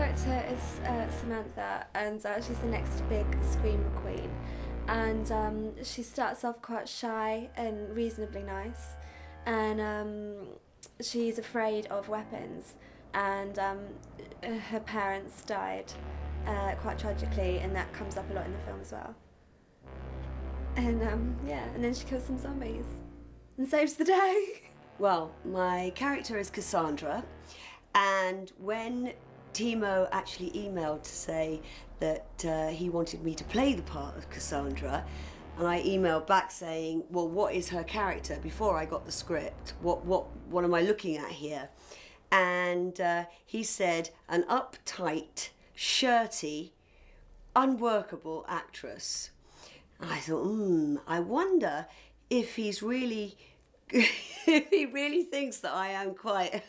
character is Samantha, and she's the next big scream queen. And she starts off quite shy and reasonably nice, and she's afraid of weapons, and her parents died quite tragically, and that comes up a lot in the film as well. And yeah, and then she kills some zombies and saves the day. Well, my character is Cassandra, and when Timo actually emailed to say that he wanted me to play the part of Cassandra, and I emailed back saying, well, what is her character, before I got the script? What am I looking at here? And he said, an uptight, shirty, unworkable actress. And I thought, I wonder if he's really, if he really thinks that I am quite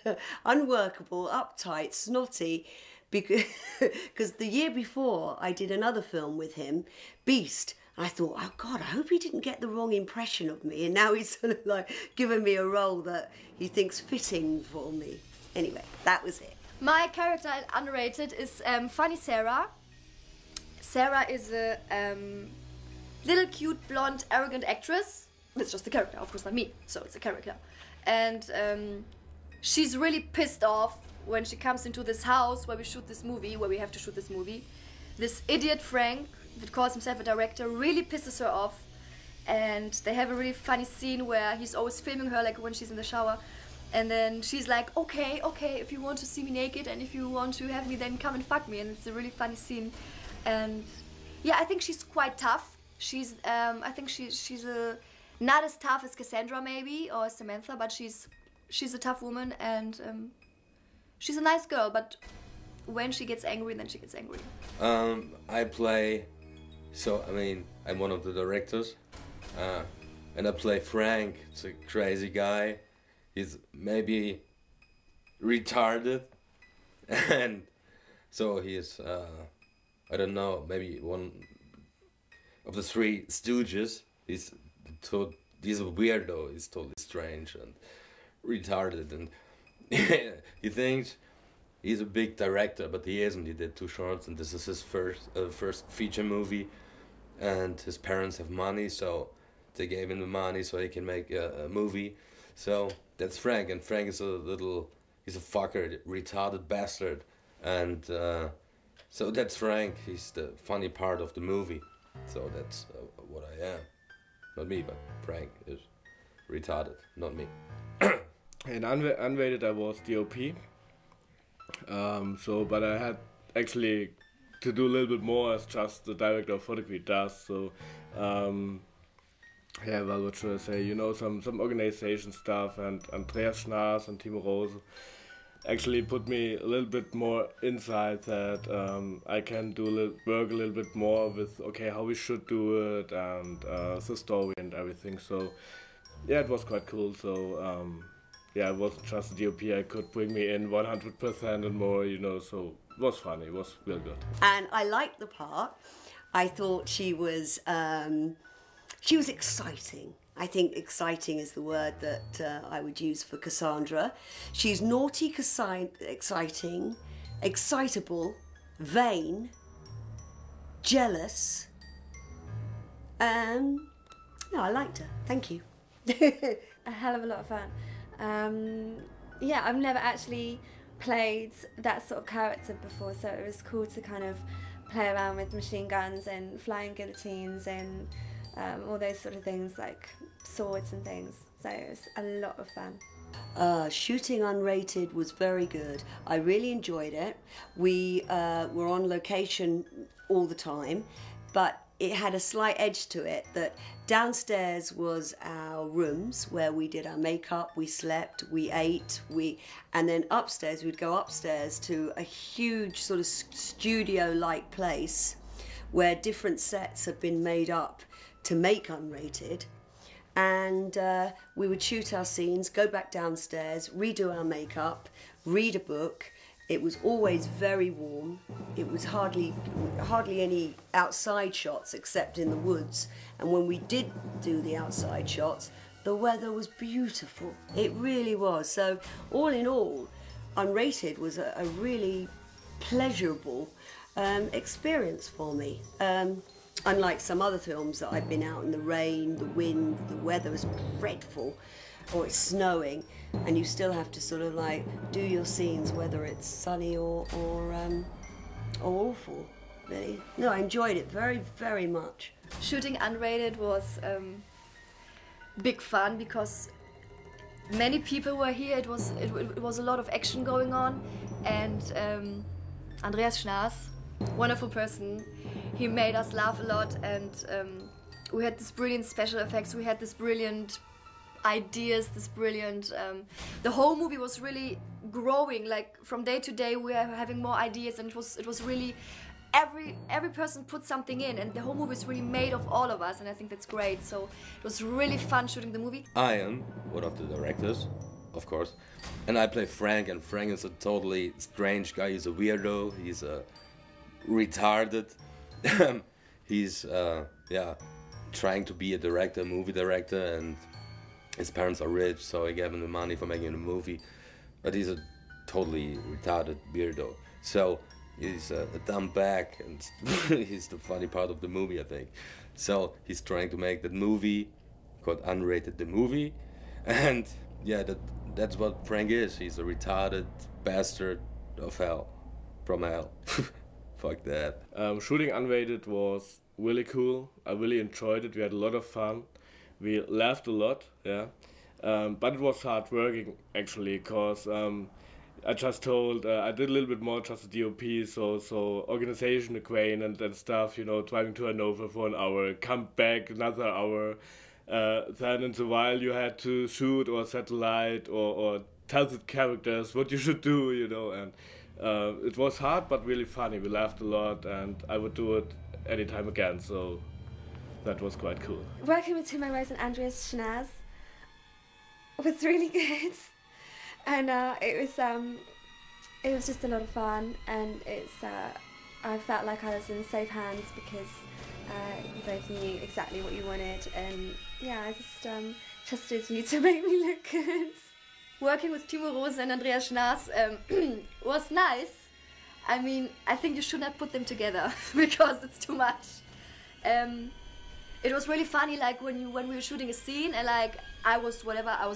unworkable, uptight, snotty, because the year before I did another film with him, Beast. I thought, oh God, I hope he didn't get the wrong impression of me, and now he's sort of like given me a role that he thinks fitting for me. Anyway, that was it. My character in Unrated is Funny Sarah. Sarah is a little cute, blonde, arrogant actress. It's just a character, of course not me, so it's a character. And she's really pissed off when she comes into this house where we shoot this movie, where we have to shoot this movie. This idiot Frank, that calls himself a director, really pisses her off. And they have a really funny scene where he's always filming her, like when she's in the shower. And then she's like, okay, if you want to see me naked and if you want to have me, then come and fuck me. And it's a really funny scene. And yeah, I think she's quite tough. She's, I think she's not as tough as Cassandra maybe, or Samantha, but she's a tough woman, and she's a nice girl, but when she gets angry, then she gets angry. I play, I'm one of the directors, and I play Frank. It's a crazy guy. He's maybe retarded, and so he's, I don't know, maybe one of the three stooges. He's a weirdo. He's totally strange and retarded, and he thinks he's a big director, but he isn't. He did 2 shorts, and this is his first feature movie, and his parents have money, so they gave him the money so he can make a movie. So that's Frank, and Frank is he's a fucker, retarded bastard, and so that's Frank. He's the funny part of the movie, so that's what I am. Not me, but Frank is retarded, not me. In Unrated I was DOP, but I had actually to do a little bit more as just the director of photography does, so yeah, well, what should I say, you know, some organization stuff, and Andreas Schnaas and Timo Rose actually put me a little bit more inside that I can work a little bit more with, okay, how we should do it, and the story and everything. So yeah, it was quite cool. So yeah, it wasn't just DOP, I could bring me in 100% and more, you know, so it was funny, it was real good. And I liked the part. I thought she was exciting. I think exciting is the word that I would use for Cassandra. She's naughty, exciting, excitable, vain, jealous. No, I liked her. Thank you. A hell of a lot of fun. Yeah, I've never actually played that sort of character before, so it was cool to kind of play around with machine guns and flying guillotines and all those sort of things, like swords and things. So it was a lot of fun. Shooting Unrated was very good. I really enjoyed it. We were on location all the time, but it had a slight edge to it that downstairs was our rooms where we did our makeup, we slept, we ate, and then upstairs, we'd go upstairs to a huge sort of studio-like place where different sets had been made up to make Unrated, and we would shoot our scenes, go back downstairs, redo our makeup, read a book. It was always very warm. It was hardly any outside shots except in the woods, and when we did do the outside shots, the weather was beautiful. It really was. So all in all, Unrated was a really pleasurable experience for me. Unlike some other films that I've been out in the rain, the wind, the weather is dreadful, or it's snowing, and you still have to sort of like do your scenes, whether it's sunny or awful. Really, no, I enjoyed it very, very much. Shooting Unrated was big fun because many people were here. It was a lot of action going on, and Andreas Schnaas, wonderful person, he made us laugh a lot, and we had this brilliant special effects. We had this brilliant ideas, this brilliant. The whole movie was really growing. Like from day to day, we are having more ideas, and it was really. Every person put something in, and the whole movie is really made of all of us, and I think that's great. So it was really fun shooting the movie. I am one of the directors, of course, and I play Frank, and Frank is a totally strange guy. He's a weirdo, he's a retarded. He's trying to be a director, movie director, and his parents are rich, so he gave him the money for making a movie, but he's a totally retarded weirdo. So he's a dumb bag, and he's the funny part of the movie, I think. So he's trying to make that movie called Unrated the Movie, and yeah, that's what Frank is. He's a retarded bastard of hell, from hell. Fuck that. Shooting Unrated was really cool. I really enjoyed it. We had a lot of fun. We laughed a lot, yeah. But it was hard working actually, cause I just told, I did a little bit more just the DOP, so organization, the crane and stuff, you know, driving to Hanover for an hour, come back another hour, then in a while you had to shoot or satellite or tell the characters what you should do, you know, and it was hard but really funny. We laughed a lot, and I would do it anytime again, so that was quite cool. Working with Timo Rose and Andreas Schnaas was really good. And it was just a lot of fun, and I felt like I was in safe hands because you both knew exactly what you wanted, and yeah, I just trusted you to make me look good. Working with Timo Rose and Andreas Schnaas was nice. I mean, I think you should not put them together because it's too much. It was really funny, like when we were shooting a scene, and like I was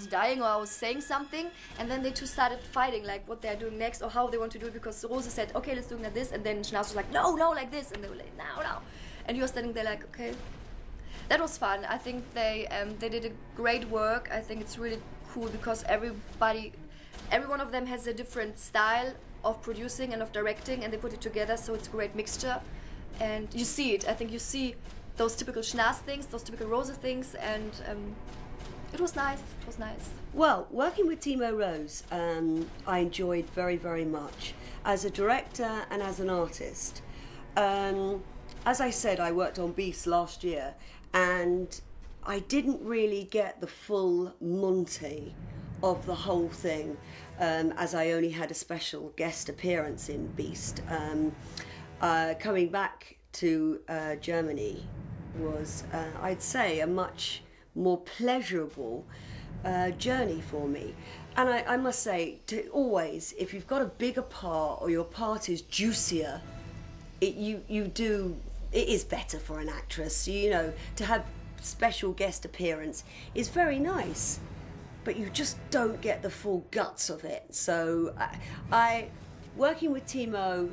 dying or I was saying something, and then they two started fighting, like what they're doing next or how they want to do it, because Rose said, okay, let's do it like this, and then Schnaas was like, no, like this, and they were like, no, and you were standing there like, okay. That was fun. I think they did a great work. I think it's really cool because every one of them has a different style of producing and of directing, and they put it together, so it's a great mixture, and you see it. I think you see those typical Schnaas things, those typical Rose things, and it was nice. It was nice. Well, working with Timo Rose, I enjoyed very, very much as a director and as an artist. As I said, I worked on Beast last year, and I didn't really get the full Monty of the whole thing, as I only had a special guest appearance in Beast. Coming back to Germany was, I'd say, a much more pleasurable journey for me. And I must say, always, if you've got a bigger part or your part is juicier, it is better for an actress. You know, to have special guest appearance is very nice, but you just don't get the full guts of it. So working with Timo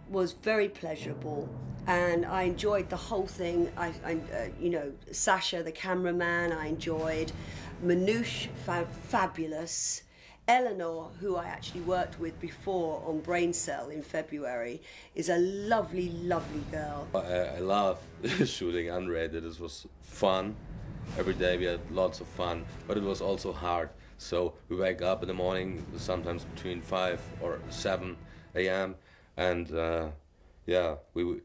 was very pleasurable, and I enjoyed the whole thing. You know, Sasha, the cameraman, I enjoyed. Manouche, fabulous. Eleanor, who I actually worked with before on Brain Cell in February, is a lovely, lovely girl. I love shooting Unrated. It was fun. Every day we had lots of fun, but it was also hard. So we wake up in the morning, sometimes between 5 or 7 a.m. and yeah, we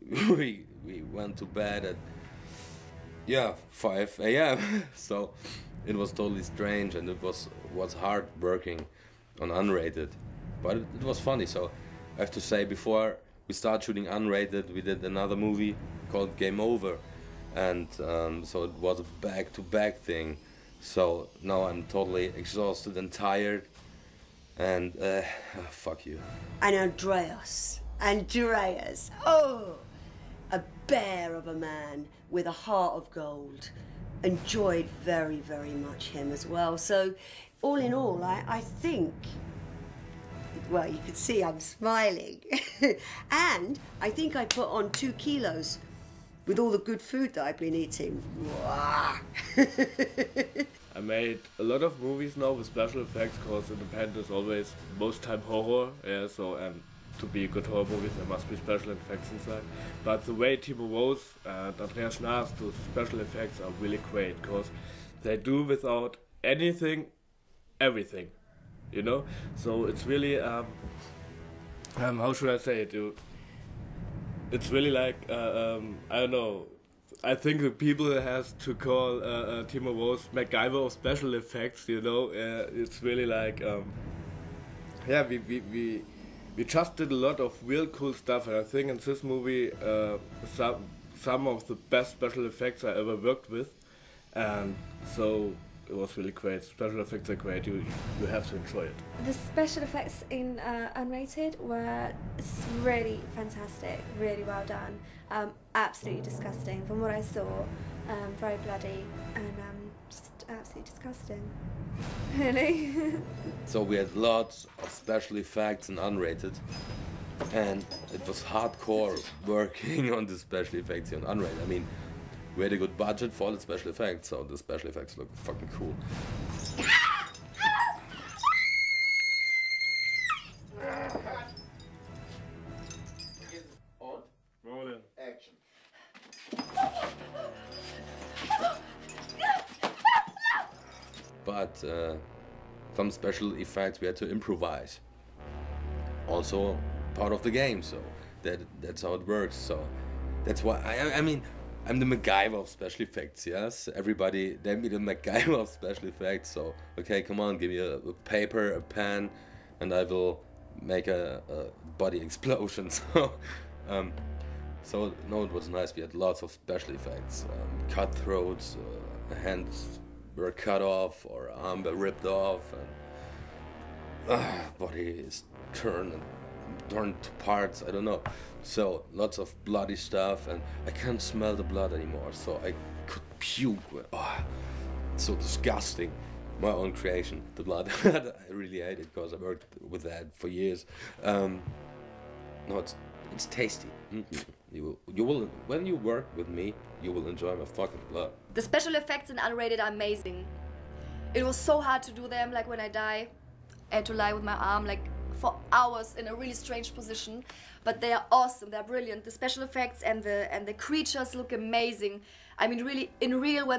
went to bed at 5 a.m. So it was totally strange, and it was hard working on Unrated, but it was funny. So I have to say, before we started shooting Unrated, we did another movie called Game Over, and so it was a back-to-back thing. So now I'm totally exhausted and tired, and fuck you. And Andreas, Andreas, oh, a bear of a man with a heart of gold. Enjoyed very, very much him as well. So, all in all, I think, well, you can see I'm smiling. And I think I put on 2 kilos with all the good food that I've been eating. I made a lot of movies now with special effects because independent is always most time horror. Yeah, so and to be a good horror movie there must be special effects inside. But the way Timo Rose and Andreas Schnaas do special effects are really great because they do without anything, everything, you know. So it's really how should I say it? It's really like I don't know. I think the people has to call Timo Rose MacGyver of special effects. You know, it's really like yeah, we just did a lot of real cool stuff, and I think in this movie some of the best special effects I ever worked with, and so it was really great. Special effects are great. You have to enjoy it. The special effects in Unrated were really fantastic, really well done. Absolutely disgusting from what I saw. Very bloody and just absolutely disgusting. Really. So we had lots of special effects in Unrated, and it was hardcore working on the special effects here on Unrated. I mean, we had a good budget for the special effects, so the special effects look fucking cool. Rolling. Action. But some special effects we had to improvise. Also part of the game, so that's how it works. So that's why I mean, I'm the MacGyver of special effects, yes? Everybody, name me the MacGyver of special effects. So, okay, come on, give me a paper, a pen, and I will make a body explosion. So no, it was nice. We had lots of special effects. Cutthroats, hands were cut off, or arm were ripped off, and body is torn to parts, I don't know. So lots of bloody stuff, and I can't smell the blood anymore, so I could puke. Oh, it's so disgusting. My own creation, the blood. I really hate it because I worked with that for years. No, it's tasty. You will when you work with me, you will enjoy my fucking blood. The special effects in Unrated are amazing. It was so hard to do them, like when I die, I had to lie with my arm like for hours in a really strange position, but they are awesome, they're brilliant. The special effects and the creatures look amazing. I mean, really, in real,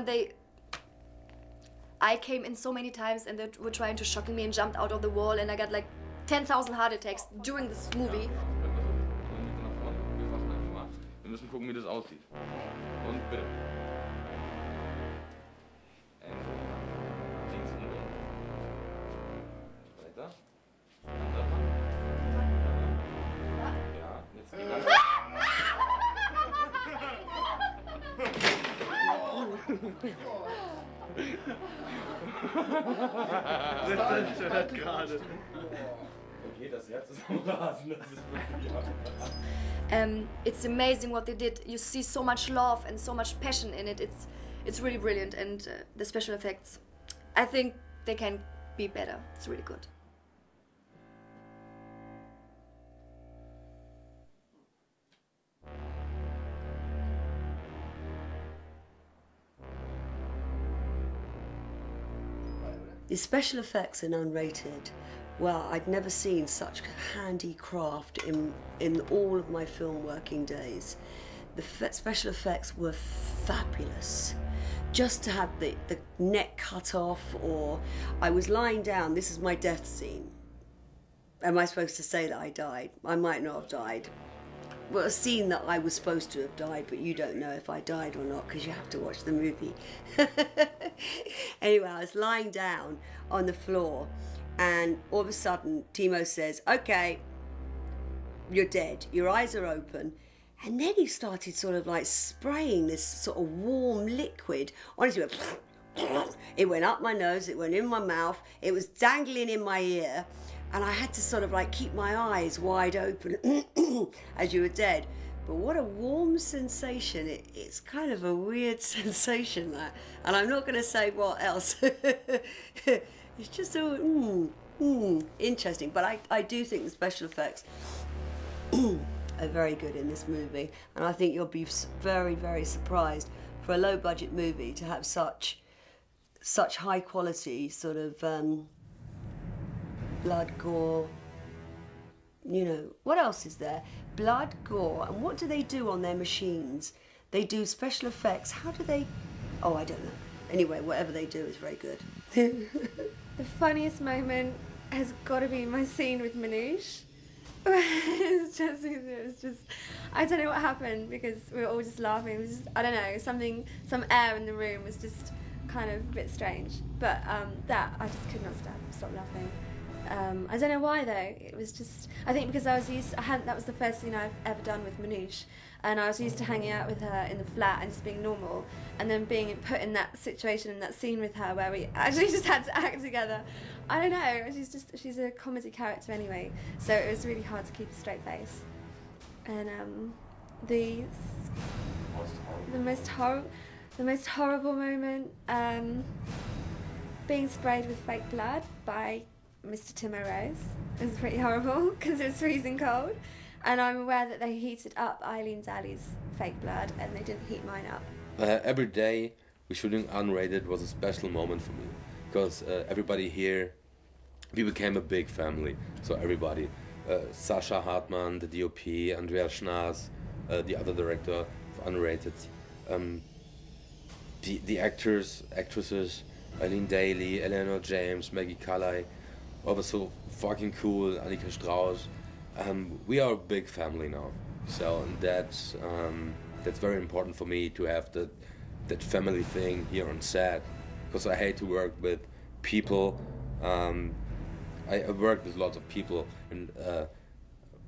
I came in so many times and they were trying to shock me and jumped out of the wall, and I got like 10,000 heart attacks during this movie. Wir müssen gucken, wie das aussieht. Und bitte. Links und weiter. Ja, jetzt geht weiter. Das stört gerade. Okay, das Herz ist am Rasen. Das ist wirklich It's amazing what they did. You see so much love and so much passion in it. It's really brilliant, and the special effects, I think they can be better. It's really good. The special effects in Unrated, well, I'd never seen such handicraft in all of my film working days. The special effects were fabulous. Just to have the neck cut off, or I was lying down, this is my death scene. Am I supposed to say that I died? I might not have died. Well, a scene that I was supposed to have died, but you don't know if I died or not because you have to watch the movie. Anyway, I was lying down on the floor, and all of a sudden Timo says, "Okay, you're dead, your eyes are open." And then he started sort of like spraying this sort of warm liquid. Honestly, it went up my nose, it went in my mouth, it was dangling in my ear. and I had to sort of like keep my eyes wide open as you were dead. But what a warm sensation. It's kind of a weird sensation, that. And I'm not going to say what else. It's just interesting. But I do think the special effects are very good in this movie. And I think you'll be very, very surprised for a low-budget movie to have such high quality sort of blood, gore. You know, what else is there? Blood, gore, and what do they do on their machines? They do special effects. How do they... Oh, I don't know. Anyway, whatever they do is very good. The funniest moment has got to be my scene with Manoush. It was just, I don't know what happened, because we were all just laughing. It was just, I don't know, some air in the room was just kind of a bit strange. But that, I just could not stop laughing. I don't know why though. It was just, I think because I was used, that was the first scene I've ever done with Manoush, and I was used to hanging out with her in the flat and just being normal, and then being put in that situation, in that scene with her where we actually just had to act together. I don't know, she's a comedy character anyway, so it was really hard to keep a straight face. And the most horrible moment, being sprayed with fake blood by Mr. Timo Rose. It was pretty horrible because it was freezing cold, and I'm aware that they heated up Eileen Daly's fake blood and they didn't heat mine up. Every day we shooting Unrated was a special moment for me, because everybody here, we became a big family. So everybody, Sasha Hartmann, the DOP, Andreas Schnaas, the other director of Unrated, the actors, actresses, Eileen Daly, Eleanor James, Maggie Calais, all was so fucking cool, Annika Strauss. We are a big family now, so that's very important for me to have that family thing here on set, because I hate to work with people. I worked with lots of people, and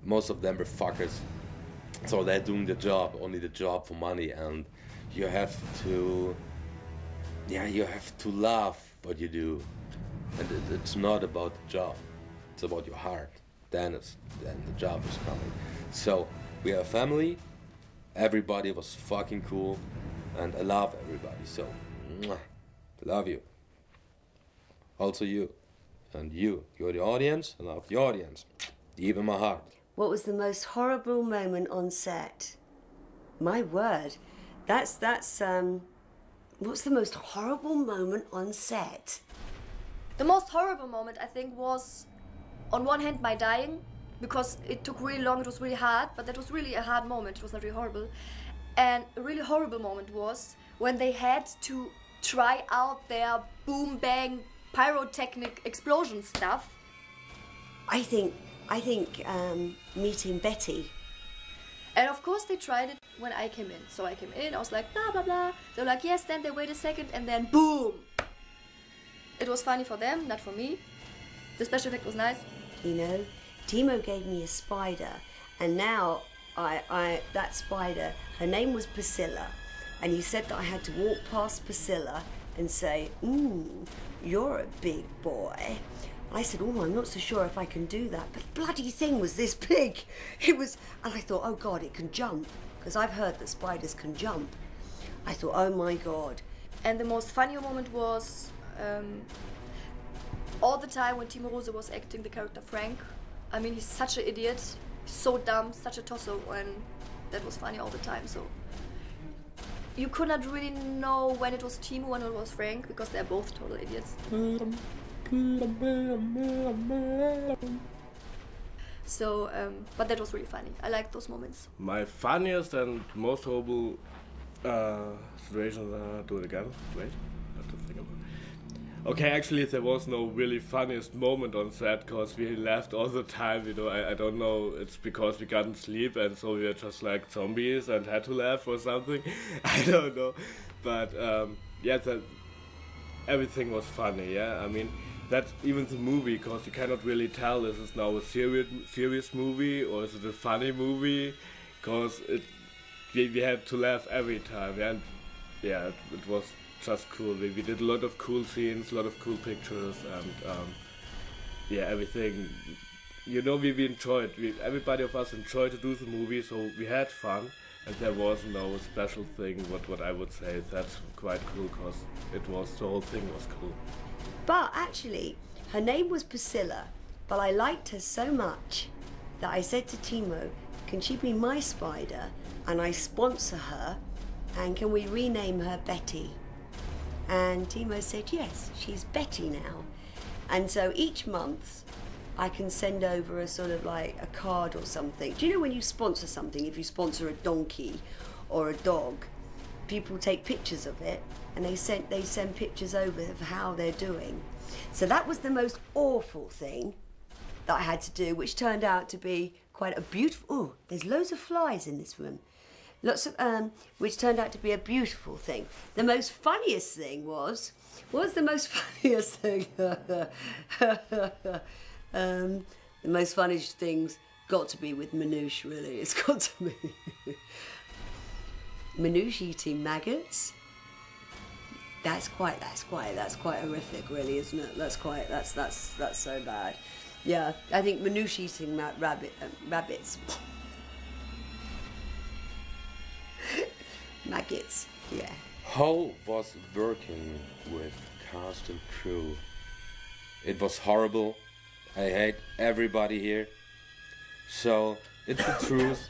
most of them were fuckers, so they're doing the job, only the job for money, and you have to love what you do. And it's not about the job, it's about your heart. Then the job is coming. So we are a family, everybody was fucking cool, and I love everybody, so mwah, love you. Also you. And you're the audience, I love the audience. Deep in my heart. What was the most horrible moment on set? My word, that's what's the most horrible moment on set? The most horrible moment, I think, was on one hand my dying, because it took really long, it was really hard, but that was really a hard moment, it was not really horrible. And a really horrible moment was when they had to try out their boom bang pyrotechnic explosion stuff. I think meeting Betty. And of course they tried it when I came in. So I came in, I was like blah blah blah. They were like yes, then they wait a second, and then boom. It was funny for them, not for me. The special effect was nice. You know, Timo gave me a spider, and now that spider, her name was Priscilla, and he said that I had to walk past Priscilla and say, you're a big boy. I said, oh, I'm not so sure if I can do that, but the bloody thing was this big. It was, and I thought, oh God, it can jump, because I've heard that spiders can jump. I thought, oh my God. And the most funny moment was all the time when Timo Rose was acting the character Frank. I mean, he's such an idiot, he's so dumb, such a tosso, and that was funny all the time. So you could not really know when it was Timo, when it was Frank, because they're both total idiots. So, but that was really funny. I liked those moments. My funniest and most horrible situation, do it again, wait, I have to think about it. Okay, actually there was no really funniest moment on set, because we laughed all the time, you know. I don't know, it's because we couldn't sleep and so we were just like zombies and had to laugh or something. I don't know, but yeah, everything was funny, yeah. I mean, that's even the movie, because you cannot really tell is this now a serious movie or is it a funny movie, because we had to laugh every time, and yeah, it was just cool. We did a lot of cool scenes, a lot of cool pictures, and yeah, everything. You know, we enjoyed. Everybody of us enjoyed to do the movie, so we had fun. And there was no special thing. What I would say, that's quite cool, because the whole thing was cool. But actually, her name was Priscilla, but I liked her so much that I said to Timo, can she be my spider and I sponsor her, and can we rename her Betty? And Timo said yes, she's Betty now. And so each month I can send over a sort of like a card or something. Do you know when you sponsor something, if you sponsor a donkey or a dog, people take pictures of it and they send pictures over of how they're doing. So that was the most awful thing that I had to do, which turned out to be quite a beautiful, oh, there's loads of flies in this room. Lots of, which turned out to be a beautiful thing. The most funniest thing was the most funniest thing? The most funniest things got to be with Manouche, really. It's got to be. Manouche eating maggots. That's quite horrific, really, isn't it? That's so bad. Yeah, I think Manouche eating rabbits. Maggots, yeah. How was working with cast and crew? It was horrible. I hate everybody here. So it's the truth.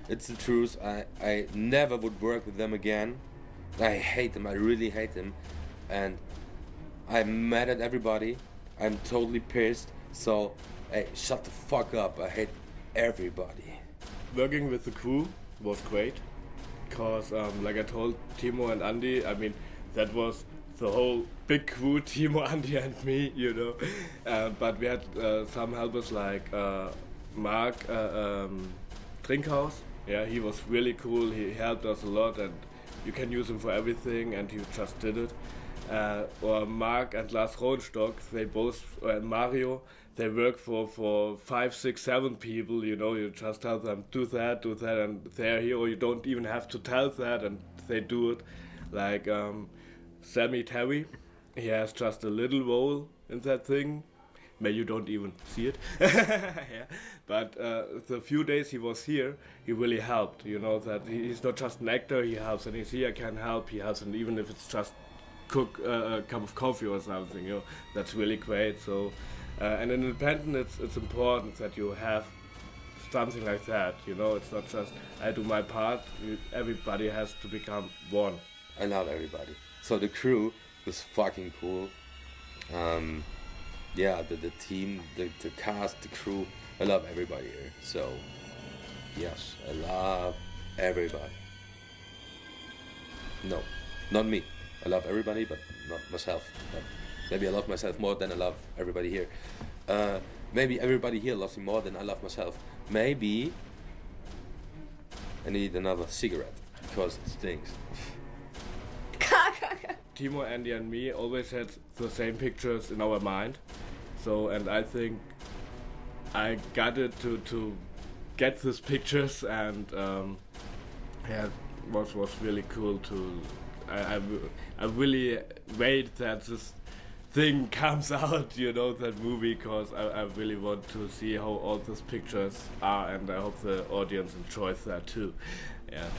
It's the truth. I never would work with them again. I hate them. I really hate them. And I'm mad at everybody. I'm totally pissed. So hey, shut the fuck up. I hate everybody. Working with the crew was great. Because, like I told Timo and Andy, I mean, that was the whole big crew, Timo, Andy and me, you know. But we had some helpers like Mark Trinkhaus. Yeah, he was really cool. He helped us a lot, and you can use him for everything, and he just did it. Or Mark and Lars Rohnstock, they both, and Mario, they work for 5, 6, 7 people, you know, you just tell them do that, and they're here, or you don't even have to tell that, and they do it. Like Sammy Terry, he has just a little role in that thing. Maybe you don't even see it. Yeah. But the few days he was here, he really helped, you know, that he's not just an actor, he helps, and he's here, I can help, he helps, and even if it's just cook a cup of coffee or something, you know, that's really great. So. And in independent, it's important that you have something like that, you know, it's not just I do my part, everybody has to become one. I love everybody. So the crew was fucking cool. Yeah, the team, the cast, the crew, I love everybody here. So, yes, I love everybody. No, not me. I love everybody, but not myself. But maybe I love myself more than I love everybody here. Maybe everybody here loves me more than I love myself. Maybe I need another cigarette because it stinks. Timo, Andy and me always had the same pictures in our mind. So, and I think I got it to get these pictures, and yeah, it was really cool to, I really wait that this thing comes out, you know, that movie, because I really want to see how all these pictures are, and I hope the audience enjoys that too. Yeah.